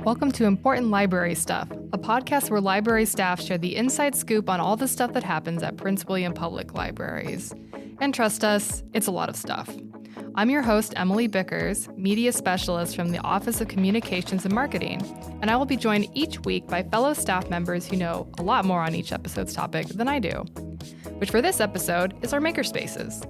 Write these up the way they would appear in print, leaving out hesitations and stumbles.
Welcome to Important Library Stuff, a podcast where library staff share the inside scoop on all the stuff that happens at Prince William Public Libraries. And trust us, it's a lot of stuff. I'm your host, Emily Bickers, media specialist from the Office of Communications and Marketing, and I will be joined each week by fellow staff members who know a lot more on each episode's topic than I do, which for this episode is our Makerspaces.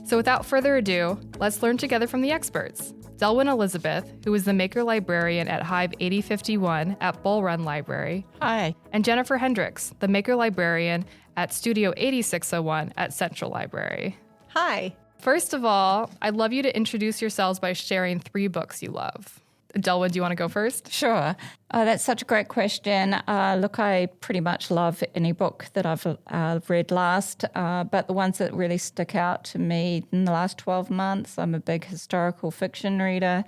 So without further ado, let's learn together from the experts. Delwyn Elizabeth, who is the Maker Librarian at Hive 8051 at Bull Run Library. Hi. And Jennifer Hendricks, the Maker Librarian at Studio 8601 at Central Library. Hi. First of all, I'd love you to introduce yourselves by sharing 3 books you love. Delwyn, do you want to go first? Sure. That's such a great question. Look, I pretty much love any book that I've read last, but the ones that really stick out to me in the last 12 months, I'm a big historical fiction reader,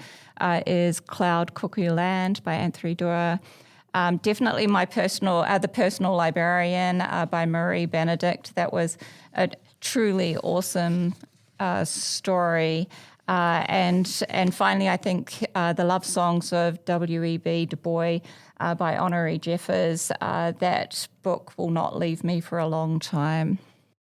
is Cloud Cuckoo Land by Anthony Doerr. Definitely my The Personal Librarian by Marie Benedict. That was a truly awesome story. And finally, I think The Love Songs of W.E.B. Du Bois by Honoré Jeffers. That book will not leave me for a long time.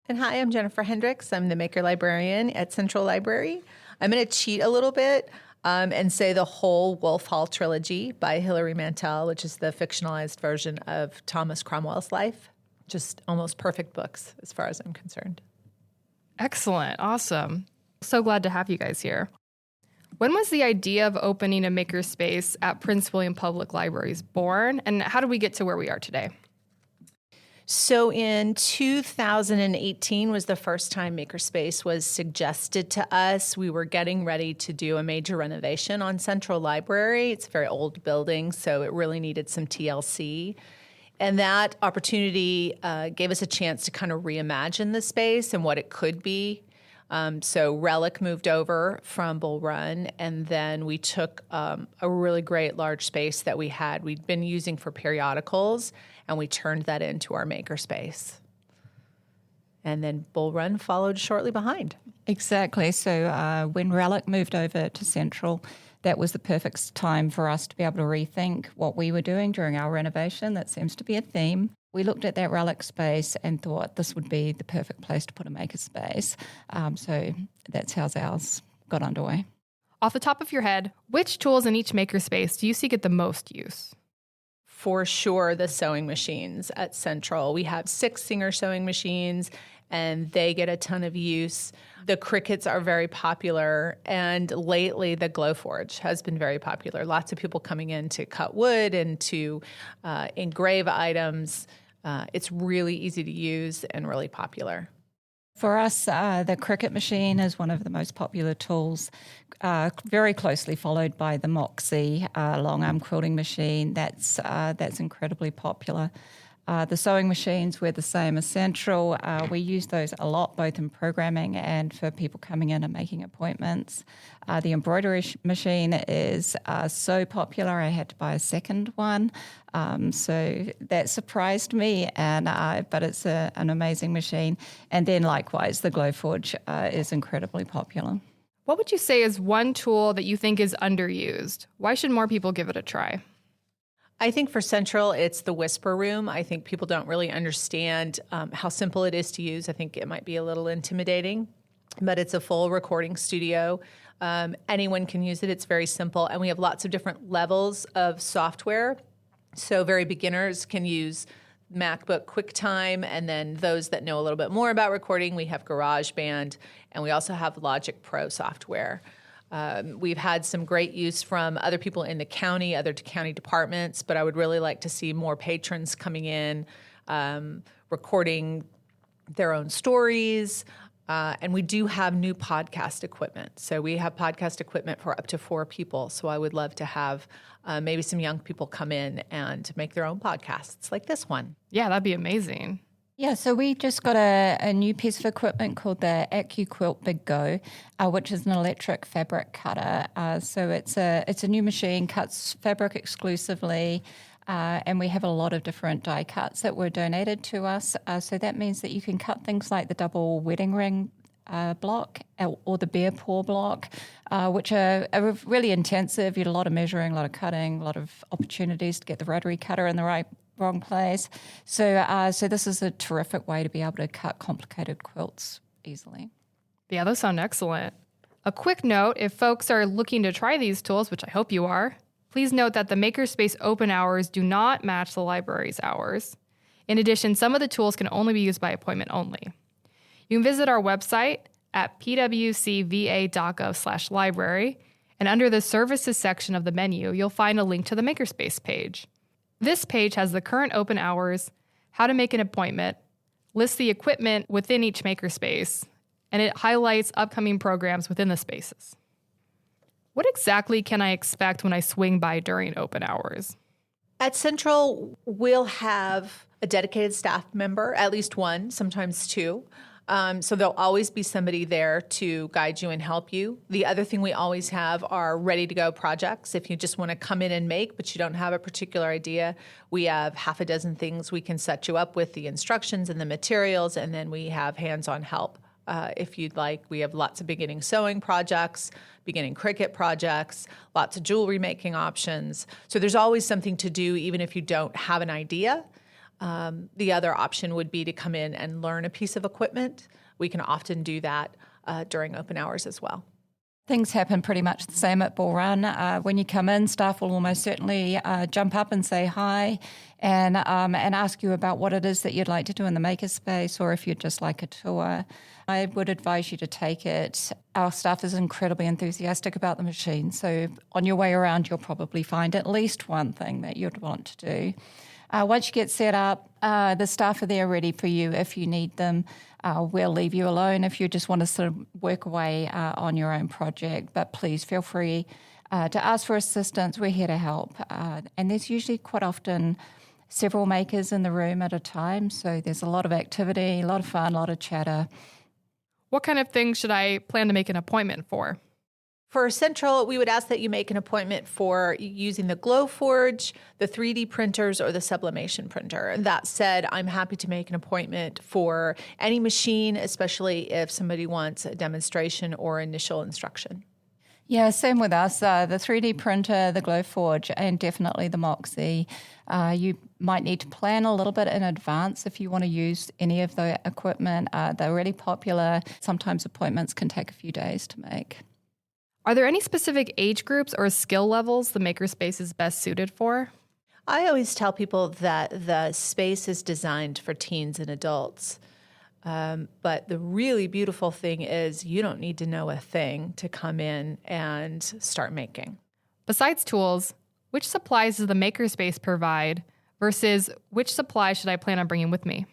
And hi, I'm Jennifer Hendricks. I'm the Maker Librarian at Central Library. I'm going to cheat a little bit and say the whole Wolf Hall trilogy by Hilary Mantel, which is the fictionalized version of Thomas Cromwell's life. Just almost perfect books as far as I'm concerned. Excellent. Awesome. So glad to have you guys here. When was the idea of opening a makerspace at Prince William Public Libraries born, and how did we get to where we are today? So in 2018 was the first time Makerspace was suggested to us. We were getting ready to do a major renovation on Central Library. It's a very old building, so it really needed some TLC. And that opportunity gave us a chance to kind of reimagine the space and what it could be. So Relic moved over from Bull Run, and then we took a really great large space that we'd been using for periodicals, and we turned that into our makerspace. And then Bull Run followed shortly behind. Exactly. So when Relic moved over to Central, that was the perfect time for us to be able to rethink what we were doing during our renovation. That seems to be a theme. We looked at that Relic space and thought this would be the perfect place to put a makerspace. So that's how ours got underway. Off the top of your head, which tools in each makerspace do you see get the most use? For sure, the sewing machines at Central. We have 6 Singer sewing machines, and they get a ton of use. The Cricuts are very popular, and lately the Glowforge has been very popular. Lots of people coming in to cut wood and to engrave items. It's really easy to use and really popular. For us, the Cricut machine is one of the most popular tools, very closely followed by the Moxie long arm quilting machine. That's incredibly popular. The sewing machines, we're the same as Central. We use those a lot, both in programming and for people coming in and making appointments. The embroidery machine is so popular, I had to buy a second one. So that surprised me, but it's an amazing machine. And then likewise, the Glowforge is incredibly popular. What would you say is one tool that you think is underused? Why should more people give it a try? I think for Central, it's the Whisper Room. I think people don't really understand how simple it is to use. I think it might be a little intimidating, but it's a full recording studio. Anyone can use it. It's very simple, and we have lots of different levels of software. So very beginners can use MacBook QuickTime, and then those that know a little bit more about recording, we have GarageBand, and we also have Logic Pro software. We've had some great use from other people in the county, other county departments, but I would really like to see more patrons coming in, recording their own stories. And we do have new podcast equipment. So we have podcast equipment for up to 4 people. So I would love to have maybe some young people come in and make their own podcasts like this one. Yeah, that'd be amazing. Yeah, so we just got a new piece of equipment called the AccuQuilt Big Go, which is an electric fabric cutter. So it's a new machine, cuts fabric exclusively, and we have a lot of different die cuts that were donated to us. So that means that you can cut things like the double wedding ring block or the bear paw block, which are really intensive. You do a lot of measuring, a lot of cutting, a lot of opportunities to get the rotary cutter in the wrong place. So this is a terrific way to be able to cut complicated quilts easily. Yeah, those sound excellent. A quick note, if folks are looking to try these tools, which I hope you are, please note that the Makerspace open hours do not match the library's hours. In addition, some of the tools can only be used by appointment only. You can visit our website at pwcva.gov/library, and under the services section of the menu, you'll find a link to the Makerspace page. This page has the current open hours, how to make an appointment, lists the equipment within each Makerspace, and it highlights upcoming programs within the spaces. What exactly can I expect when I swing by during open hours? At Central, we'll have a dedicated staff member, at least one, sometimes two. So there'll always be somebody there to guide you and help you. The other thing we always have are ready-to-go projects. If you just want to come in and make, but you don't have a particular idea, we have half a dozen things we can set you up with, the instructions and the materials, and then we have hands-on help. If you'd like, we have lots of beginning sewing projects, beginning Cricut projects, lots of jewelry making options. So there's always something to do, even if you don't have an idea. The other option would be to come in and learn a piece of equipment. We can often do that during open hours as well. Things happen pretty much the same at Bull Run. When you come in, staff will almost certainly jump up and say hi and ask you about what it is that you'd like to do in the Makerspace, or if you'd just like a tour. I would advise you to take it. Our staff is incredibly enthusiastic about the machine, so on your way around, you'll probably find at least one thing that you'd want to do. Once you get set up, the staff are there ready for you if you need them. We'll leave you alone if you just want to sort of work away on your own project, but please feel free to ask for assistance. We're here to help. And there's usually quite often several makers in the room at a time, so there's a lot of activity, a lot of fun, a lot of chatter. What kind of things should I plan to make an appointment for? For Central, we would ask that you make an appointment for using the Glowforge, the 3D printers, or the sublimation printer. That said, I'm happy to make an appointment for any machine, especially if somebody wants a demonstration or initial instruction. Yeah, same with us. The 3D printer, the Glowforge, and definitely the Moxie. You might need to plan a little bit in advance if you want to use any of the equipment. They're really popular. Sometimes appointments can take a few days to make. Are there any specific age groups or skill levels the Makerspace is best suited for? I always tell people that the space is designed for teens and adults. But the really beautiful thing is you don't need to know a thing to come in and start making. Besides tools, which supplies does the Makerspace provide versus which supplies should I plan on bringing with me?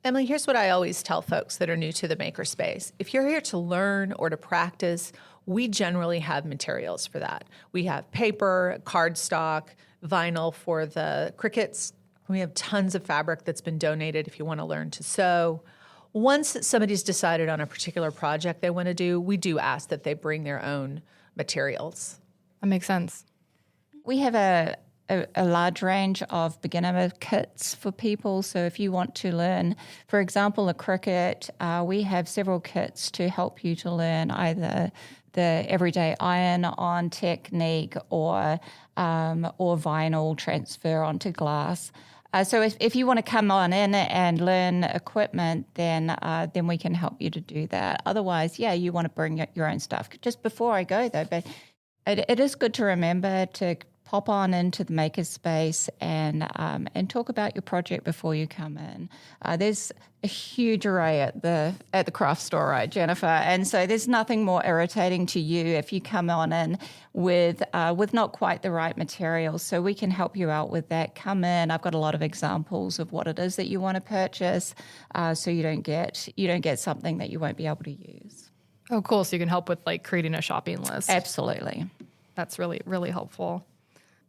Emily, here's what I always tell folks that are new to the Makerspace. If you're here to learn or to practice, we generally have materials for that. We have paper, cardstock, vinyl for the Cricuts. We have tons of fabric that's been donated if you want to learn to sew. Once somebody's decided on a particular project they want to do, we do ask that they bring their own materials. That makes sense. We have a large range of beginner kits for people. So if you want to learn, for example, a Cricut, we have several kits to help you to learn either the everyday iron-on technique or vinyl transfer onto glass. So if you want to come on in and learn equipment, then we can help you to do that. Otherwise, yeah, you want to bring your own stuff. Just before I go, though, but it is good to remember to pop on into the Makerspace and talk about your project before you come in. There's a huge array at the craft store, right, Jennifer? And so there's nothing more irritating to you if you come on in with not quite the right materials. So we can help you out with that. Come in. I've got a lot of examples of what it is that you want to purchase, so you don't get something that you won't be able to use. Oh, cool. So you can help with like creating a shopping list. Absolutely. That's really, really helpful.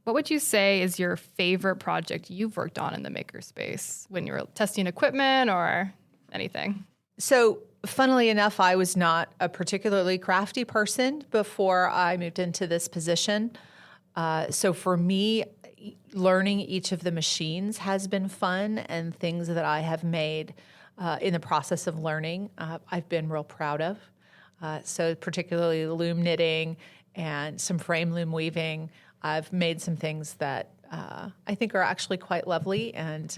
What would you say is your favorite project you've worked on in the Makerspace when you were testing equipment or anything? So, funnily enough, I was not a particularly crafty person before I moved into this position. So for me, learning each of the machines has been fun, and things that I have made in the process of learning, I've been real proud of. So particularly loom knitting and some frame loom weaving. I've made some things that I think are actually quite lovely, and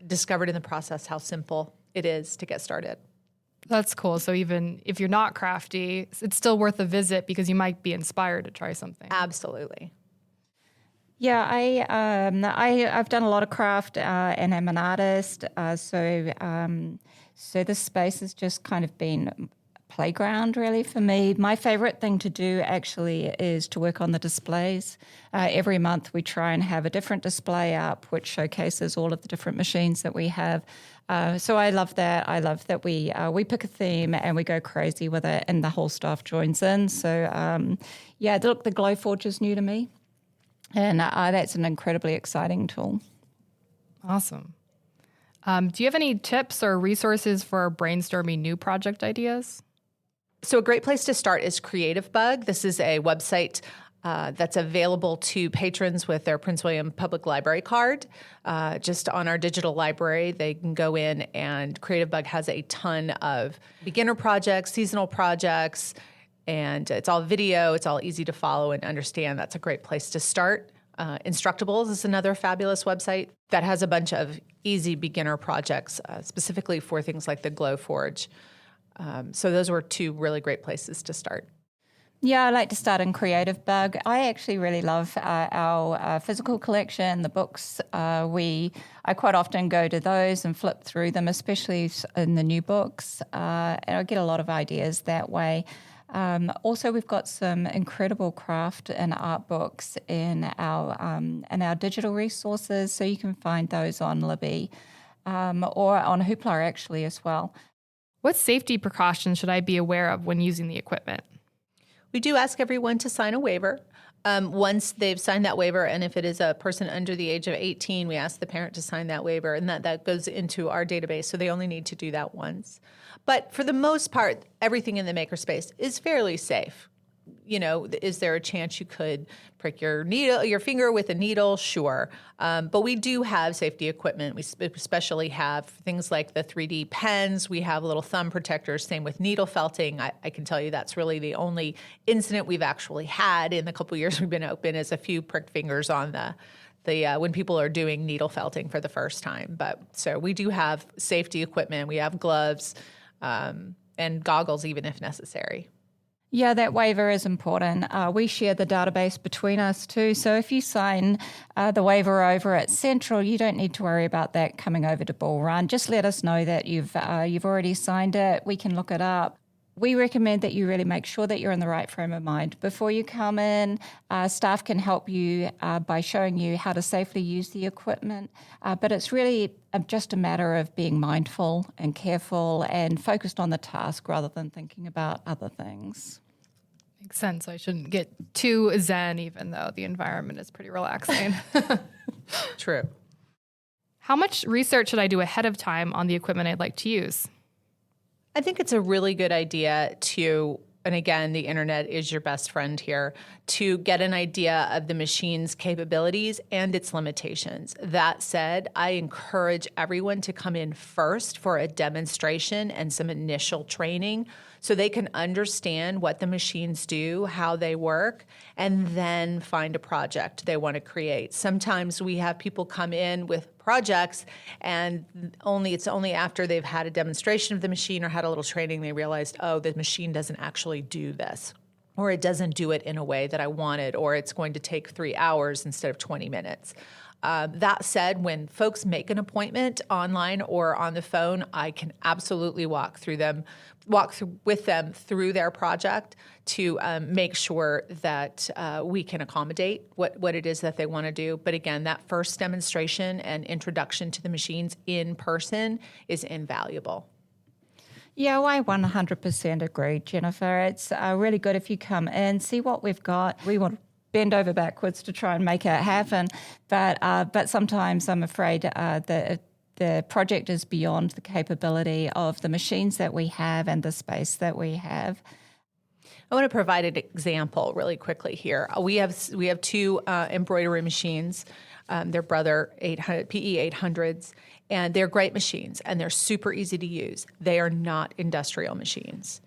discovered in the process how simple it is to get started. That's cool. So even if you're not crafty, it's still worth a visit because you might be inspired to try something. Absolutely. Yeah, I've done a lot of craft and am an artist. So this space has just kind of been a playground really for me. My favorite thing to do actually is to work on the displays. Every month we try and have a different display up which showcases all of the different machines that we have. So I love that. I love that we pick a theme and we go crazy with it, and the whole staff joins in. So the Glowforge is new to me. And that's an incredibly exciting tool. Awesome. Do you have any tips or resources for brainstorming new project ideas? So a great place to start is Creative Bug. This is a website that's available to patrons with their Prince William Public Library card. Just on our digital library, they can go in, and Creative Bug has a ton of beginner projects, seasonal projects, and it's all video. It's all easy to follow and understand. That's a great place to start. Instructables is another fabulous website that has a bunch of easy beginner projects, specifically for things like the Glowforge. So those were two really great places to start. Yeah, I like to start in Creative Bug. I actually really love our physical collection, the books. I quite often go to those and flip through them, especially in the new books, and I get a lot of ideas that way. Also, we've got some incredible craft and art books in our digital resources, so you can find those on Libby or on Hoopla actually as well. What safety precautions should I be aware of when using the equipment? We do ask everyone to sign a waiver. Once they've signed that waiver, and if it is a person under the age of 18, we ask the parent to sign that waiver, and that goes into our database, so they only need to do that once. But for the most part, everything in the Makerspace is fairly safe. You know, is there a chance you could prick your finger with a needle? Sure. But we do have safety equipment. We especially have things like the 3D pens. We have little thumb protectors. Same with needle felting. I can tell you that's really the only incident we've actually had in the couple years we've been open is a few pricked fingers on the when people are doing needle felting for the first time. But so we do have safety equipment. We have gloves and goggles even if necessary. Yeah, that waiver is important. We share the database between us too. So if you sign the waiver over at Central, you don't need to worry about that coming over to Bull Run. Just let us know that you've already signed it. We can look it up. We recommend that you really make sure that you're in the right frame of mind. Before you come in, staff can help you by showing you how to safely use the equipment. But it's really just a matter of being mindful and careful and focused on the task rather than thinking about other things. Makes sense. I shouldn't get too zen, even though the environment is pretty relaxing. True. How much research should I do ahead of time on the equipment I'd like to use? I think it's a really good idea to, and again, the internet is your best friend here, to get an idea of the machine's capabilities and its limitations. That said, I encourage everyone to come in first for a demonstration and some initial training so they can understand what the machines do, how they work, and then find a project they want to create. Sometimes we have people come in with projects and it's only after they've had a demonstration of the machine or had a little training they realized, oh, the machine doesn't actually do this, or it doesn't do it in a way that I wanted, or it's going to take 3 hours instead of 20 minutes. That said, when folks make an appointment online or on the phone, I can absolutely walk with them through their project to make sure that we can accommodate what it is that they want to do. But again, that first demonstration and introduction to the machines in person is invaluable. Yeah, I 100% agree, Jennifer. It's really good if you come in, see what we've got. We want to bend over backwards to try and make it happen. But sometimes I'm afraid the project is beyond the capability of the machines that we have and the space that we have. I want to provide an example really quickly here. We have two embroidery machines. They're Brother 800, PE 800s, and they're great machines, and they're super easy to use. They are not industrial machines.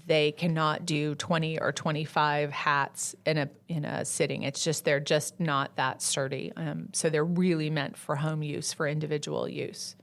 They cannot do 20 or 25 hats in a sitting. They're just not that sturdy. So they're really meant for home use, for individual use.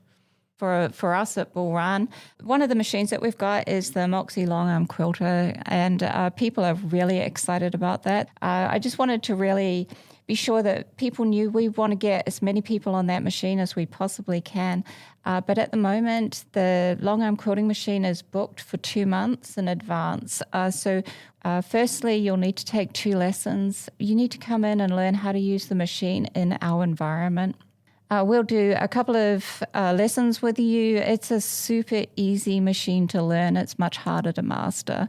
For us at Bull Run, one of the machines that we've got is the Moxie Long Arm Quilter, and people are really excited about that. I just wanted to really be sure that people knew we want to get as many people on that machine as we possibly can. But at the moment, the long arm quilting machine is booked for 2 months in advance. So firstly, you'll need to take 2 lessons. You need to come in and learn how to use the machine in our environment. We'll do a couple of lessons with you. It's a super easy machine to learn. It's much harder to master.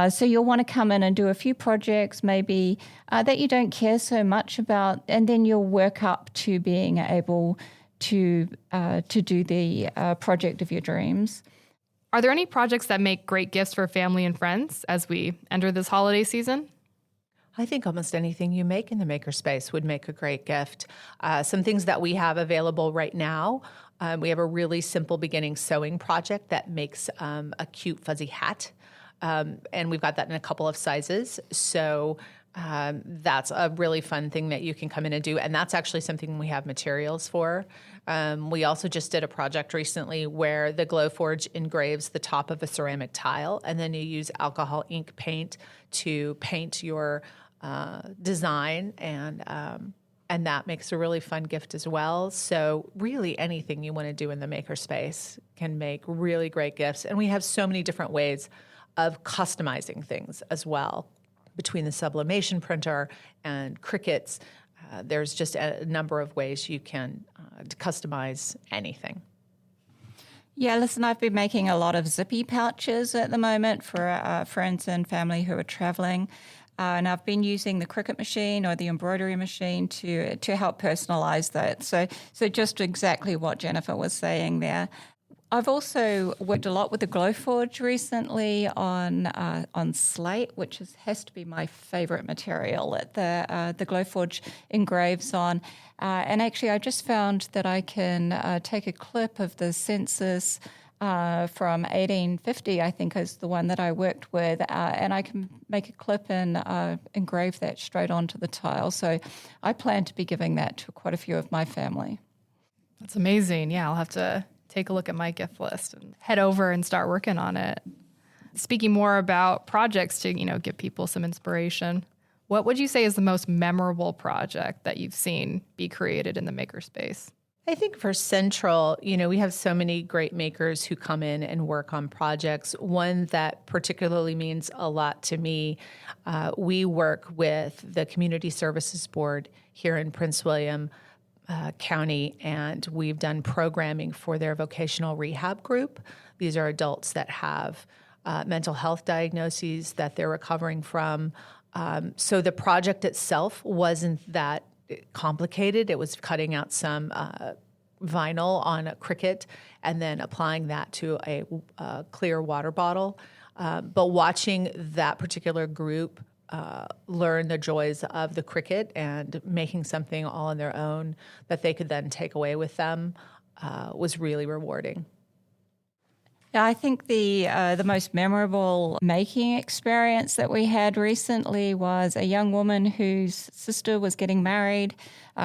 So you'll want to come in and do a few projects maybe that you don't care so much about, and then you'll work up to being able to do the project of your dreams. Are there any projects that make great gifts for family and friends as we enter this holiday season? I think almost anything you make in the makerspace would make a great gift. Some things that we have available right now, we have a really simple beginning sewing project that makes a cute fuzzy hat. And we've got that in a couple of sizes. So that's a really fun thing that you can come in and do. And that's actually something we have materials for. We also just did a project recently where the Glowforge engraves the top of a ceramic tile, and then you use alcohol ink paint to paint your design, and that makes a really fun gift as well. So really anything you want to do in the makerspace can make really great gifts. And we have so many different ways of customizing things as well. Between the sublimation printer and Cricuts, there's just a number of ways you can customize anything. Yeah, listen, I've been making a lot of zippy pouches at the moment for friends and family who are traveling. And I've been using the Cricut machine or the embroidery machine to help personalize that. So just exactly what Jennifer was saying there. I've also worked a lot with the Glowforge recently on slate, which has to be my favorite material that the Glowforge engraves on. And actually, I just found that I can take a clip of the census from 1850, I think is the one that I worked with, and I can make a clip and engrave that straight onto the tile. So I plan to be giving that to quite a few of my family. That's amazing. Yeah, I'll have to take a look at my gift list and head over and start working on it. Speaking more about projects to, give people some inspiration, what would you say is the most memorable project that you've seen be created in the makerspace? I think for Central, we have so many great makers who come in and work on projects. One that particularly means a lot to me, we work with the Community Services Board here in Prince William County, and we've done programming for their vocational rehab group. These are adults that have mental health diagnoses that they're recovering from. So the project itself wasn't that complicated. It was cutting out some vinyl on a Cricut and then applying that to a clear water bottle. But watching that particular group learn the joys of the Cricut and making something all on their own that they could then take away with them was really rewarding. Yeah, I think the most memorable making experience that we had recently was a young woman whose sister was getting married.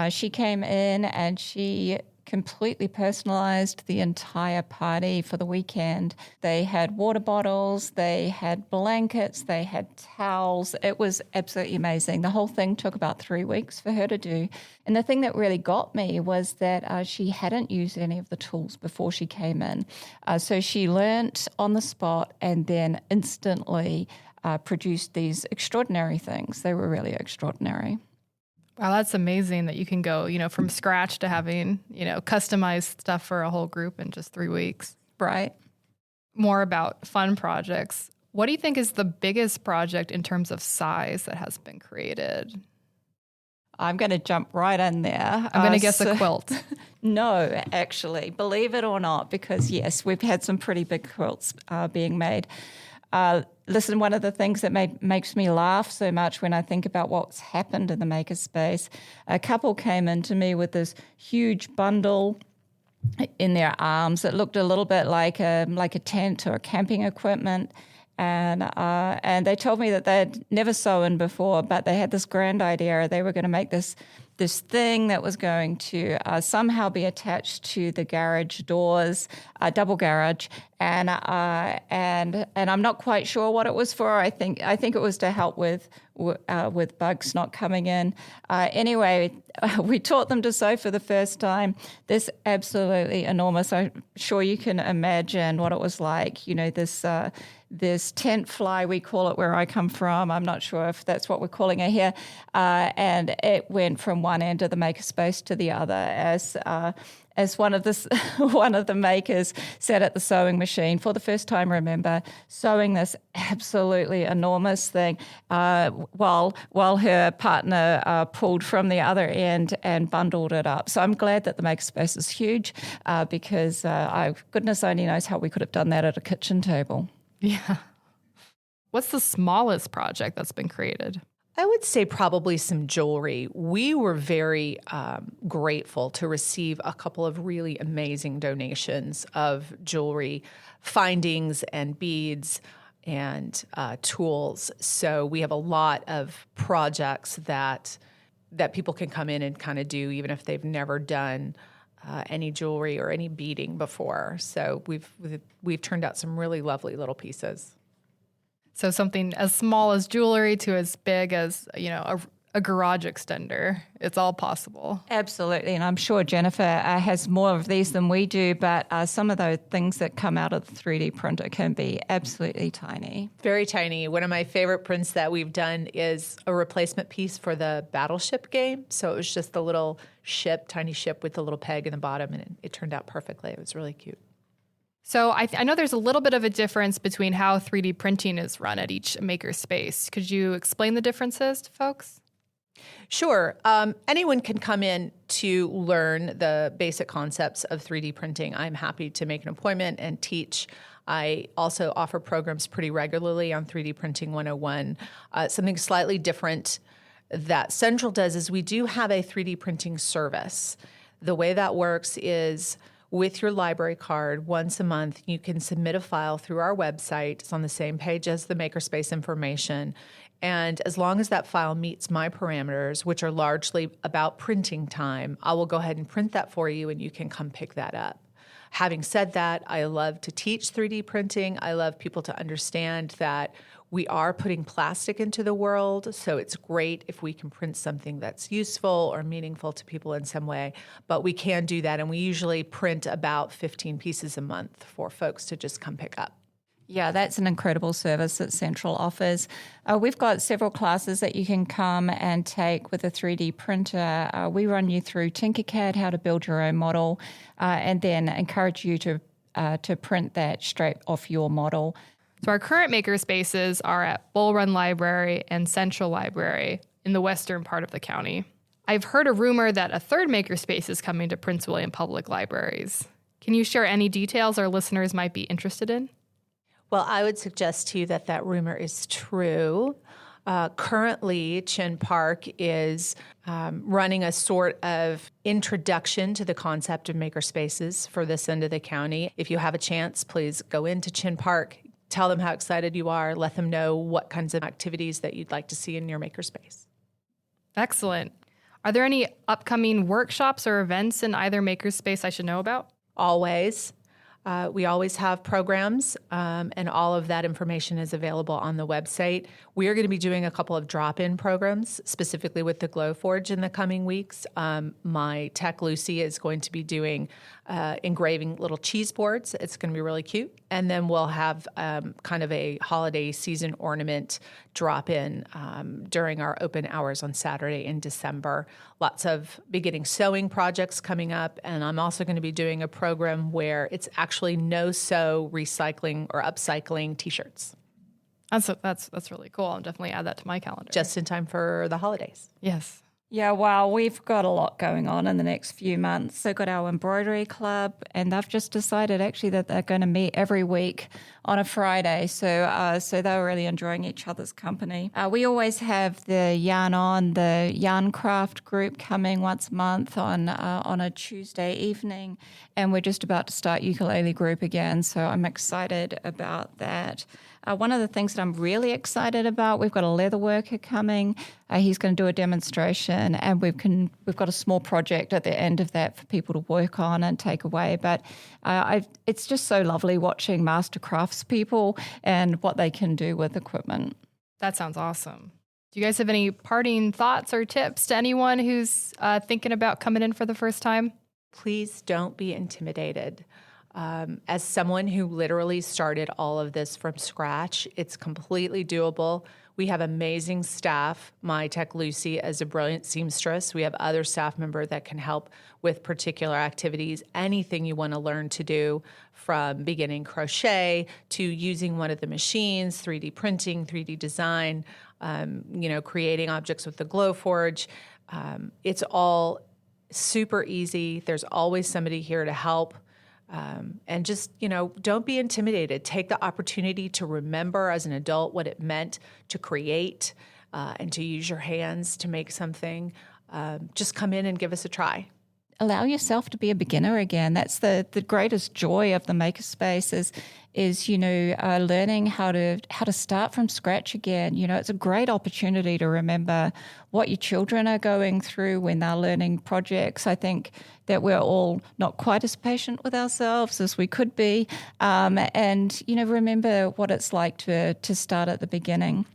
She came in and she completely personalized the entire party for the weekend. They had water bottles, they had blankets, they had towels. It was absolutely amazing. The whole thing took about 3 weeks for her to do. And the thing that really got me was that she hadn't used any of the tools before she came in. So she learnt on the spot and then instantly produced these extraordinary things. They were really extraordinary. Wow, that's amazing that you can go, from scratch to having, customized stuff for a whole group in just 3 weeks. Right. More about fun projects. What do you think is the biggest project in terms of size that has been created? I'm going to jump right in there. I'm going to guess a quilt. No, actually, believe it or not, because yes, we've had some pretty big quilts being made. Listen, one of the things that makes me laugh so much when I think about what's happened in the Makerspace, a couple came in to me with this huge bundle in their arms. It looked a little bit like a tent or camping equipment. And they told me that they'd never sewn before, but they had this grand idea. They were going to make this thing that was going to somehow be attached to the garage doors, double garage, and I'm not quite sure what it was for. I think it was to help with bugs not coming in. Anyway, we taught them to sew for the first time. This absolutely enormous. I'm sure you can imagine what it was like. You know, this tent fly, we call it where I come from. I'm not sure if that's what we're calling it here. And it went from one end of the makerspace to the other as one of the makers sat at the sewing machine for the first time, remember, sewing this absolutely enormous thing while her partner pulled from the other end and bundled it up. So I'm glad that the Makerspace is huge because goodness only knows how we could have done that at a kitchen table. Yeah. What's the smallest project that's been created? I would say probably some jewelry. We were very grateful to receive a couple of really amazing donations of jewelry, findings and beads and tools. So we have a lot of projects that people can come in and kind of do, even if they've never done any jewelry or any beading before. So we've turned out some really lovely little pieces. So something as small as jewelry to as big as, a garage extender. It's all possible. Absolutely. And I'm sure Jennifer has more of these than we do, but some of those things that come out of the 3D printer can be absolutely tiny. Very tiny. One of my favorite prints that we've done is a replacement piece for the Battleship game. So it was just the little ship, tiny ship with the little peg in the bottom, and it turned out perfectly. It was really cute. So I know there's a little bit of a difference between how 3D printing is run at each makerspace. Could you explain the differences to folks? Sure. Anyone can come in to learn the basic concepts of 3D printing. I'm happy to make an appointment and teach. I also offer programs pretty regularly on 3D Printing 101. Something slightly different that Central does is we do have a 3D printing service. The way that works is with your library card, once a month, you can submit a file through our website. It's on the same page as the Makerspace information. And as long as that file meets my parameters, which are largely about printing time, I will go ahead and print that for you and you can come pick that up. Having said that, I love to teach 3D printing. I love people to understand that we are putting plastic into the world, so it's great if we can print something that's useful or meaningful to people in some way. But we can do that, and we usually print about 15 pieces a month for folks to just come pick up. Yeah, that's an incredible service that Central offers. We've got several classes that you can come and take with a 3D printer. We run you through Tinkercad, how to build your own model, and then encourage you to print that straight off your model. So our current makerspaces are at Bull Run Library and Central Library in the western part of the county. I've heard a rumor that a third makerspace is coming to Prince William Public Libraries. Can you share any details our listeners might be interested in? Well, I would suggest to you that rumor is true. Currently, Chin Park is running a sort of introduction to the concept of makerspaces for this end of the county. If you have a chance, please go into Chin Park, tell them how excited you are, let them know what kinds of activities that you'd like to see in your makerspace. Excellent. Are there any upcoming workshops or events in either makerspace I should know about? Always. We always have programs, and all of that information is available on the website. We are going to be doing a couple of drop-in programs, specifically with the Glowforge in the coming weeks. My tech, Lucy, is going to be doing engraving little cheese boards. It's going to be really cute. And then we'll have kind of a holiday season ornament drop-in during our open hours on Saturday in December. Lots of beginning sewing projects coming up, and I'm also going to be doing a program where it's actually no-sew recycling or upcycling T-shirts. That's really cool. I'll definitely add that to my calendar. Just in time for the holidays. Yes. Yeah, well, we've got a lot going on in the next few months. They've got our embroidery club, and they've just decided actually that they're going to meet every week on a Friday. So they were really enjoying each other's company. We always have the the yarn craft group coming once a month on a Tuesday evening, and we're just about to start ukulele group again. So I'm excited about that. One of the things that I'm really excited about, we've got a leather worker coming. He's going to do a demonstration, and we've got a small project at the end of that for people to work on and take away. But it's just so lovely watching master craftspeople and what they can do with equipment. That sounds awesome. Do you guys have any parting thoughts or tips to anyone who's thinking about coming in for the first time? Please don't be intimidated. As someone who literally started all of this from scratch, it's completely doable. We have amazing staff. My tech Lucy is a brilliant seamstress. We have other staff members that can help with particular activities, anything you want to learn to do, from beginning crochet to using one of the machines, 3D printing, 3D design, creating objects with the Glowforge. It's all super easy. There's always somebody here to help. And just, don't be intimidated. Take the opportunity to remember as an adult what it meant to create and to use your hands to make something. Just come in and give us a try. Allow yourself to be a beginner again. That's the greatest joy of the Makerspace is learning how to start from scratch again. It's a great opportunity to remember what your children are going through when they're learning projects. I think that we're all not quite as patient with ourselves as we could be, and remember what it's like to start at the beginning.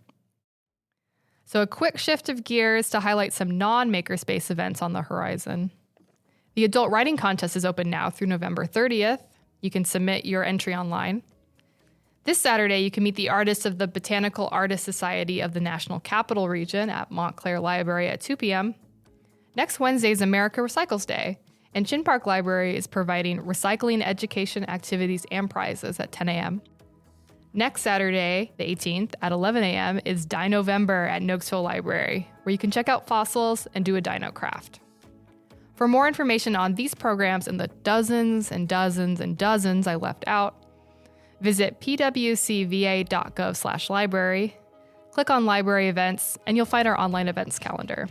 So a quick shift of gears to highlight some non-Makerspace events on the horizon. The Adult Writing Contest is open now through November 30th. You can submit your entry online. This Saturday, you can meet the artists of the Botanical Artists Society of the National Capital Region at Montclair Library at 2 p.m. Next Wednesday is America Recycles Day, and Chin Park Library is providing recycling education activities and prizes at 10 a.m. Next Saturday, the 18th, at 11 a.m. is Dino-vember at Noakesville Library, where you can check out fossils and do a dino craft. For more information on these programs and the dozens and dozens and dozens I left out, visit pwcva.gov/library, click on Library Events, and you'll find our online events calendar.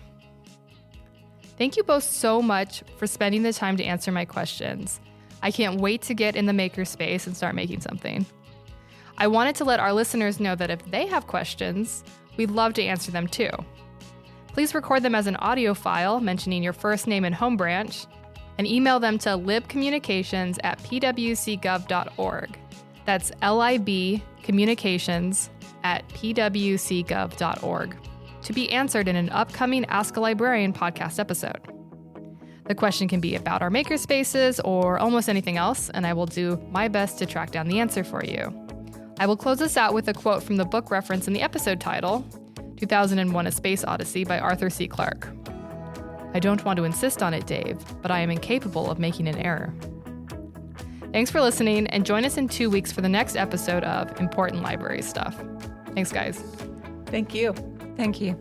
Thank you both so much for spending the time to answer my questions. I can't wait to get in the Makerspace and start making something. I wanted to let our listeners know that if they have questions, we'd love to answer them too. Please record them as an audio file mentioning your first name and home branch, and email them to libcommunications@pwcgov.org. That's libcommunications@pwcgov.org to be answered in an upcoming Ask a Librarian podcast episode. The question can be about our Makerspaces or almost anything else, and I will do my best to track down the answer for you. I will close this out with a quote from the book reference in the episode title, 2001: A Space Odyssey by Arthur C. Clarke. I don't want to insist on it, Dave, but I am incapable of making an error. Thanks for listening, and join us in 2 weeks for the next episode of Important Library Stuff. Thanks, guys. Thank you. Thank you.